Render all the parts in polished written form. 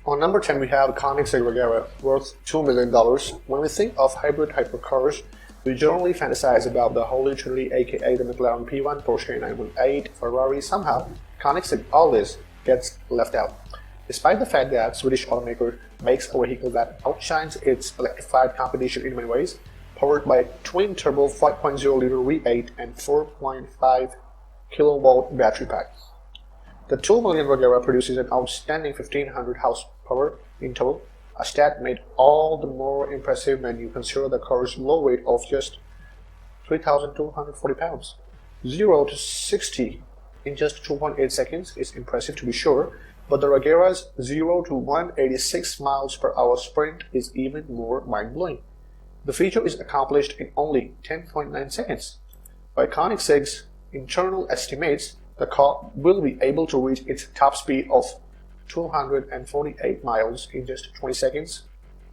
On number 10 we have Koenigsegg Regera, worth $2 million. When we think of hybrid hypercars, we generally fantasize about the Holy Trinity, aka the McLaren P1, Porsche 918, Ferrari. Somehow, Koenigsegg always gets left out. Despite the fact that Swedish automaker makes a vehicle that outshines its electrified competition in many ways, powered by twin-turbo 5.0-liter V8 and 4.5 kilowatt battery pack. The 2 million Regera produces an outstanding 1500 horsepower in total, a stat made all the more impressive when you consider the car's low weight of just 3,240 pounds. 0 to 60 in just 2.8 seconds is impressive to be sure, but the Regera's 0 to 186 miles per hour sprint is even more mind-blowing. The feature is accomplished in only 10.9 seconds. By Koenigsegg's internal estimates, the car will be able to reach its top speed of 248 miles in just 20 seconds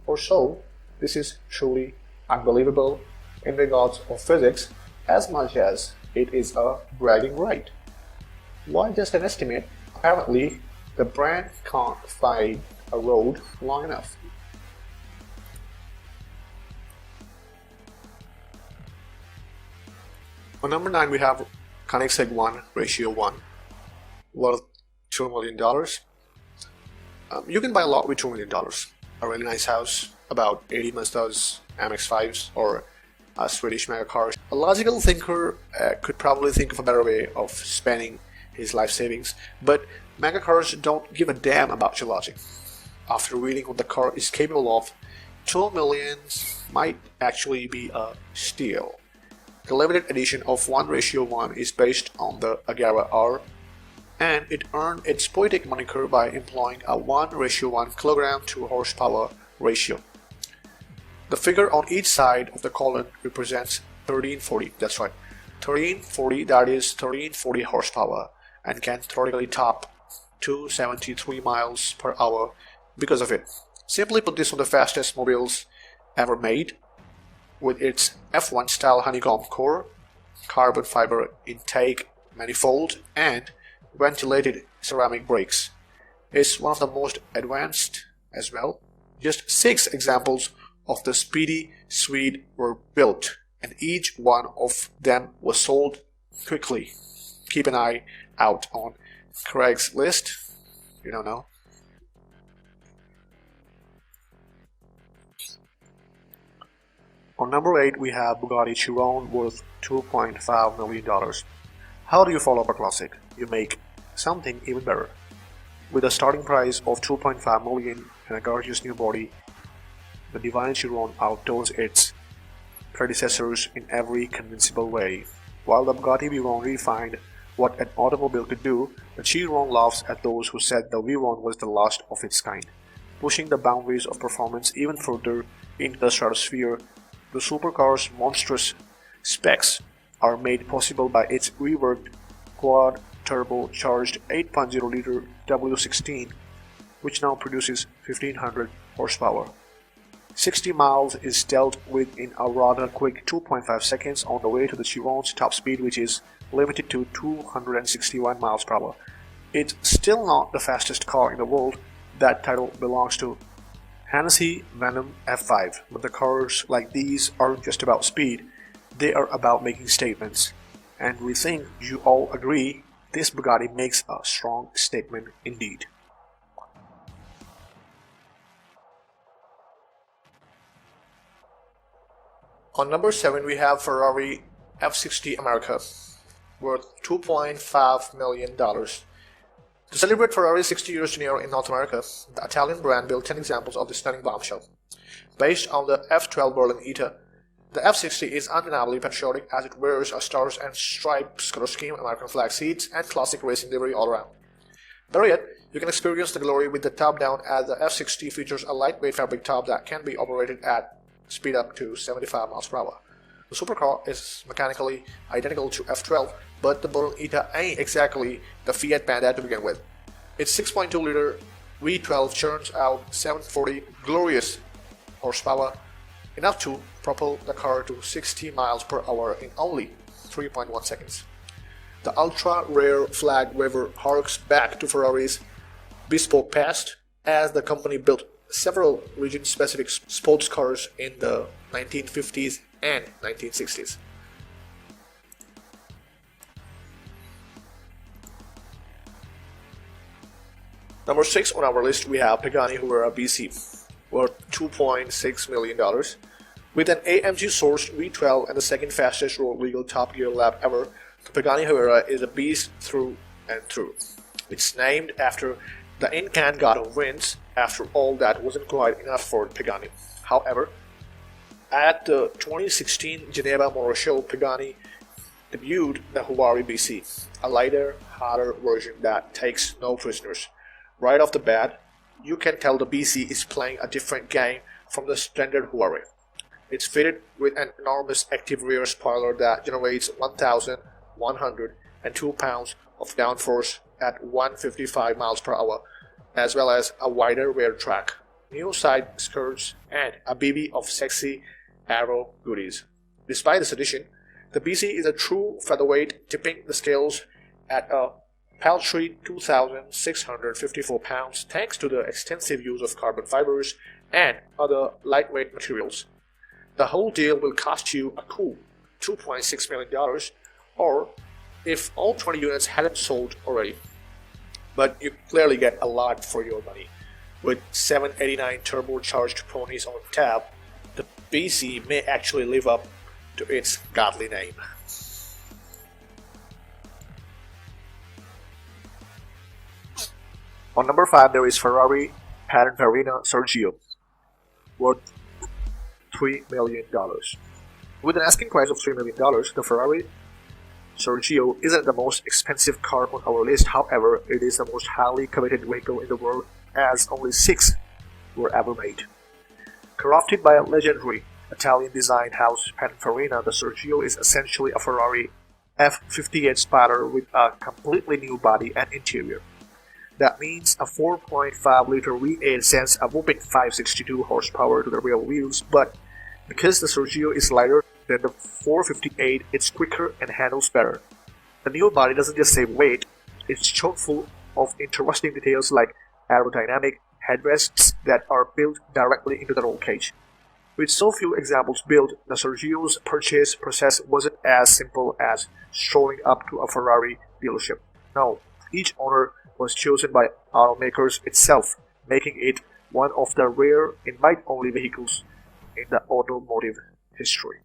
or so. This is truly unbelievable in regards of physics as much as it is a bragging right. Why just an estimate? Apparently, the brand can't find a road long enough. On number 9 we have Koenigsegg One Ratio 1, worth $2 million. You can buy a lot with $2 million. A really nice house, about 80 Mazdas MX-5s or a Swedish mega car. A logical thinker could probably think of a better way of spending his life savings, but mega cars don't give a damn about your logic. After reading what the car is capable of, $2 million might actually be a steal. The limited edition of One Ratio 1 is based on the Agera R, and it earned its poetic moniker by employing a 1:1 kilogram to horsepower ratio. The figure on each side of the column represents 1340, that's right, 1340, that is 1340 horsepower, and can theoretically top 273 miles per hour because of it. Simply put, this is one of the fastest mobiles ever made, with its F1 style honeycomb core, carbon fiber intake manifold, and ventilated ceramic brakes. It's one of the most advanced as well. Just 6 examples of the speedy Swede were built, and each one of them was sold quickly. Keep an eye out on Craigslist. You don't know. On number 8 we have Bugatti Chiron, worth $2.5 million. How do you follow up a classic? You make something even better. With a starting price of $2.5 million and a gorgeous new body, the divine Chiron outdoes its predecessors in every convincible way. While the Bugatti Veyron refined what an automobile could do, the Chiron laughs at those who said the Veyron was the last of its kind. Pushing the boundaries of performance even further into the stratosphere, the supercar's monstrous specs are made possible by its reworked quad-turbo-charged 8.0-liter W16, which now produces 1500 horsepower. 60 miles is dealt with in a rather quick 2.5 seconds on the way to the Chiron's top speed, which is limited to 261 miles per hour. It's still not the fastest car in the world. That title belongs to Hennessy Venom F5, but the cars like these aren't just about speed, they are about making statements. And we think you all agree this Bugatti makes a strong statement indeed. On number 7 we have Ferrari F60 America, worth $2.5 million. To celebrate Ferrari's 60 years tenure in North America, the Italian brand built 10 examples of this stunning bombshell. Based on the F12 Berlin Ita, the F60 is undeniably patriotic as it wears a stars and stripes color scheme, American flag seats, and classic racing livery all around. Better yet, you can experience the glory with the top down, as the F60 features a lightweight fabric top that can be operated at speed up to 75 miles per hour. The supercar is mechanically identical to F12, but the Berlin Ita ain't exactly the Fiat Panda to begin with. Its 6.2-liter V12 churns out 740 glorious horsepower, enough to propel the car to 60 miles per hour in only 3.1 seconds. The ultra-rare flag waver harks back to Ferrari's bespoke past, as the company built several region-specific sports cars in the 1950s and 1960s. Number 6 on our list, we have Pagani Huayra BC, worth $2.6 million. With an AMG-sourced V12 and the second fastest road legal Top Gear lap ever, the Pagani Huayra is a beast through and through. It's named after the Incangato winds. After all, that wasn't quite enough for Pagani. However, at the 2016 Geneva Motor Show, Pagani debuted the Huayra BC, a lighter, harder version that takes no prisoners. Right off the bat, you can tell the BC is playing a different game from the standard Huayra. It's fitted with an enormous active rear spoiler that generates 1,102 pounds of downforce at 155 miles per hour, as well as a wider rear track, new side skirts, and a bevy of sexy aero goodies. Despite this addition, the BC is a true featherweight, tipping the scales at a paltry 2,654 pounds thanks to the extensive use of carbon fibers and other lightweight materials. The whole deal will cost you a cool $2.6 million, or if all 20 units hadn't sold already. But you clearly get a lot for your money. With 789 turbocharged ponies on tap, the BC may actually live up to its godly name. On number 5, there is Ferrari Pininfarina Sergio, worth $3 million. With an asking price of $3 million, the Ferrari Sergio isn't the most expensive car on our list. However, it is the most highly coveted vehicle in the world, as only 6 were ever made. Crafted by a legendary Italian design house Pininfarina, the Sergio is essentially a Ferrari F58 Spider with a completely new body and interior. That means a 4.5-liter V8 sends a whopping 562 horsepower to the rear wheels, but because the Sergio is lighter than the 458, it's quicker and handles better. The new body doesn't just save weight, it's chock full of interesting details like aerodynamic headrests that are built directly into the roll cage. With so few examples built, the Sergio's purchase process wasn't as simple as showing up to a Ferrari dealership. No, each owner was chosen by automakers itself, making it one of the rare invite-only vehicles in the automotive history.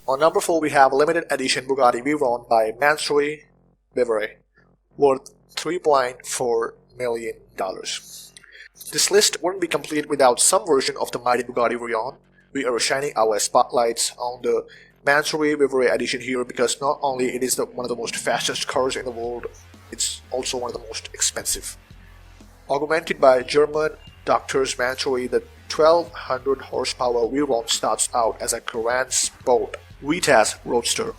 On number 4, we have limited edition Bugatti Veyron by Mansory Vivere, worth $3.4 million. This list wouldn't be complete without some version of the mighty Bugatti Veyron. We are shining our spotlights on the Mansory Vivere edition here because not only it is one of the most fastest cars in the world, it's also one of the most expensive. Augmented by German doctors Mansory, the 1200 horsepower Veyron starts out as a Grand Sport VTEC Roadster,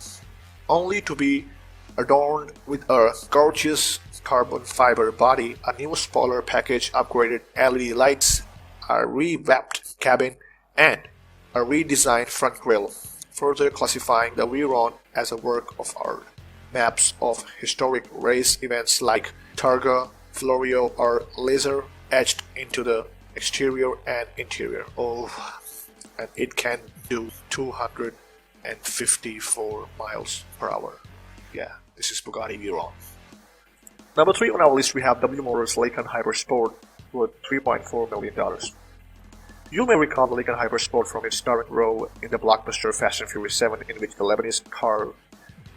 only to be adorned with a gorgeous carbon fiber body, a new spoiler package, upgraded LED lights, a revamped cabin, and a redesigned front grille, further classifying the Veyron as a work of art. Maps of historic race events like Targa, Florio are laser etched into the exterior and interior. Oh, and it can do 254 miles per hour. Yeah, this is Bugatti Veyron. Number 3 on our list, we have W Motors Lykan Hypersport worth $3.4 million. You may recall the Lykan Hypersport from its starring role in the blockbuster Fast and Furious 7, in which the Lebanese car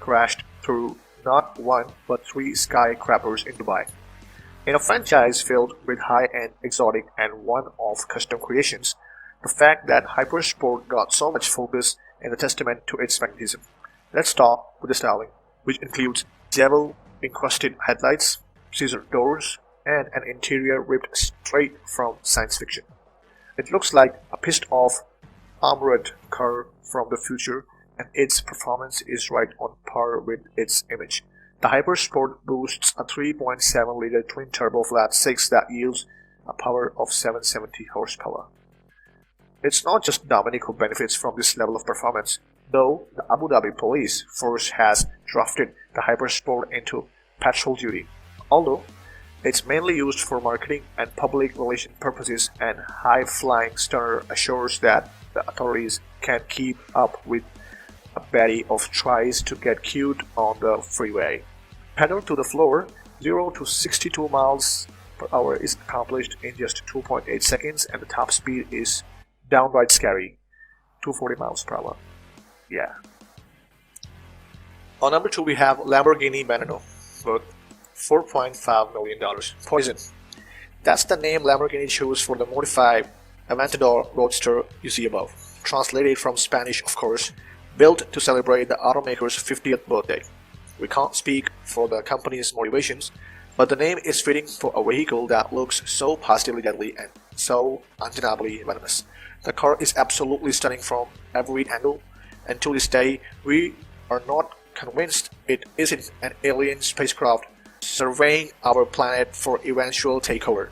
crashed through not one but 3 skyscrapers in Dubai. In a franchise filled with high-end, exotic, and one-off custom creations, the fact that Hypersport got so much focus is a testament to its magnetism. Let's start with the styling, which includes devil-encrusted headlights, scissor doors, and an interior ripped straight from science fiction. It looks like a pissed-off armored car from the future, and its performance is right on par with its image. The Hypersport boasts a 3.7-liter twin-turbo flat-6 that yields a power of 770 horsepower. It's not just Dominic who benefits from this level of performance, though the Abu Dhabi police force has drafted the Hypersport into patrol duty. Although It's mainly used for marketing and public relation purposes, and high-flying stunner assures that the authorities can't keep up with a bevy of tries to get cute on the freeway. Pedal to the floor, 0 to 62 miles per hour is accomplished in just 2.8 seconds, and the top speed is downright scary, 240 miles per hour. Yeah. On number 2 we have Lamborghini Veneno, worth $4.5 million. Poison. That's the name Lamborghini chose for the modified Aventador Roadster you see above. Translated from Spanish, of course, built to celebrate the automaker's 50th birthday. We can't speak for the company's motivations, but the name is fitting for a vehicle that looks so positively deadly and so undeniably venomous. The car is absolutely stunning from every angle, and to this day, we are not convinced it isn't an alien spacecraft surveying our planet for eventual takeover.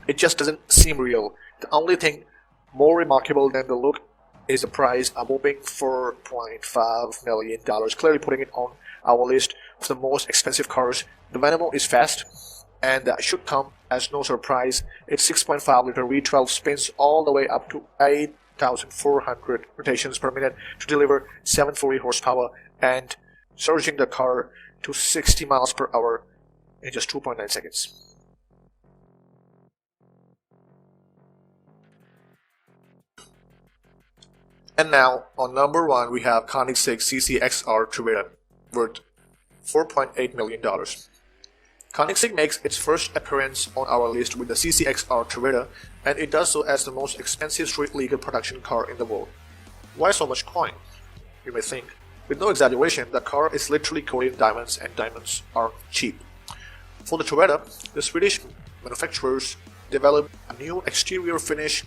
It just doesn't seem real. The only thing more remarkable than the look is the price, a whopping $4.5 million, clearly putting it on our list of the most expensive cars. The Veneno is fast, and that should come as no surprise. Its 6.5-liter V12 spins all the way up to 8,400 rotations per minute to deliver 740 horsepower and surging the car to 60 miles per hour in just 2.9 seconds. And now, on number 1 we have Koenigsegg CCXR Trevita, worth $4.8 million. Koenigsegg makes its first appearance on our list with the CCXR Trevita, and it does so as the most expensive street-legal production car in the world. Why so much coin? You may think. With no exaggeration, the car is literally coated in diamonds, and diamonds aren't cheap. For the Trevita, the Swedish manufacturers developed a new exterior finish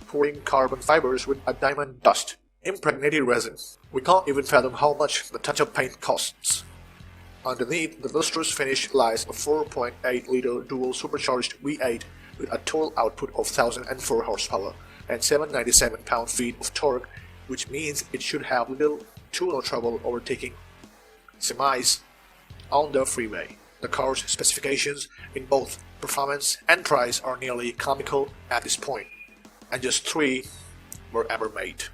pouring carbon fibers with a diamond dust impregnated resin. We can't even fathom how much the touch-up paint costs. Underneath the lustrous finish lies a 4.8-liter dual supercharged V8 with a total output of 1,004 horsepower and 797 pound-feet of torque, which means it should have little to no trouble overtaking semis on the freeway. The car's specifications in both performance and price are nearly comical at this point, and just 3 were ever made.